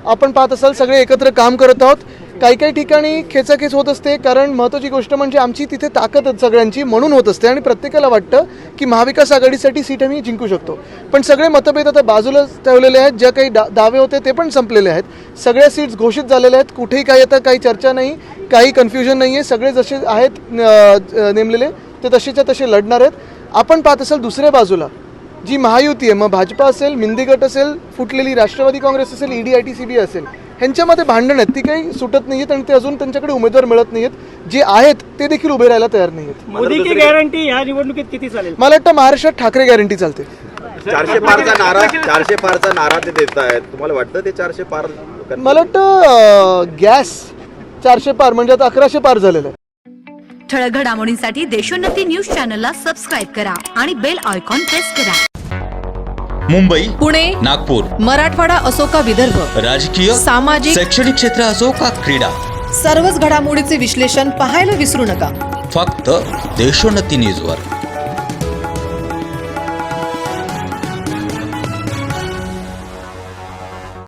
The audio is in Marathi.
आपण पाहत असाल सगळे एकत्र काम करत आहोत. काही काही ठिकाणी खेचाखेच होत असते, कारण महत्त्वाची गोष्ट म्हणजे आमची तिथे ताकद सगळ्यांची म्हणून होत असते आणि प्रत्येकाला वाटतं की महाविकास आघाडीसाठी सीट आम्ही जिंकू शकतो. पण सगळे मतभेद आता बाजूला ठेवलेले आहेत. ज्या काही दावे होते ते पण संपलेले आहेत. सगळ्या सीट्स घोषित झालेल्या आहेत. कुठेही काही आता काही चर्चा नाही, काही कन्फ्युजन नाही आहे. सगळे जसे आहेत नेमलेले ते तसेच्या तसे लढणार आहेत. आपण पाहत असाल दुसऱ्या बाजूला जी महायुती आहे, मग भाजपा असेल, मिंदी गट असेल, फुटलेली राष्ट्रवादी काँग्रेस असेल, ED-ITCB असेल, ह्यांच्यामध्ये भांडण आहेत. ती काही सुटत नाही आहेत आणि ते अजून त्यांच्याकडे उमेदवार मिळत नाही आहेत. जे आहेत ते देखील उभे राहायला तयार नाही आहेत. मोदी की गॅरंटी या निवडणुकीत किती चालेल? मला वाटतं महाराष्ट्रात ठाकरे गॅरंटी चालते. 400 पारचा नारा ते देत आहेत. तुम्हाला वाटतं ते 400 पार? मला वाटतं गॅस 400 पार म्हणजे आता 1100 पार झालेलं आहे. ठळक घडामोडींसाठी देशोन्नती न्यूज चॅनलला सबस्क्राईब करा आणि बेल आयकॉन प्रेस करा. मुंबई, पुणे, नागपूर, मराठवाडा असो का विदर्भ, राजकीय, सामाजिक, शैक्षणिक क्षेत्र असो का क्रीडा, सर्वच घडामोडीचे विश्लेषण पाहायला विसरू नका. फक्त देशोन्नती न्यूजवर.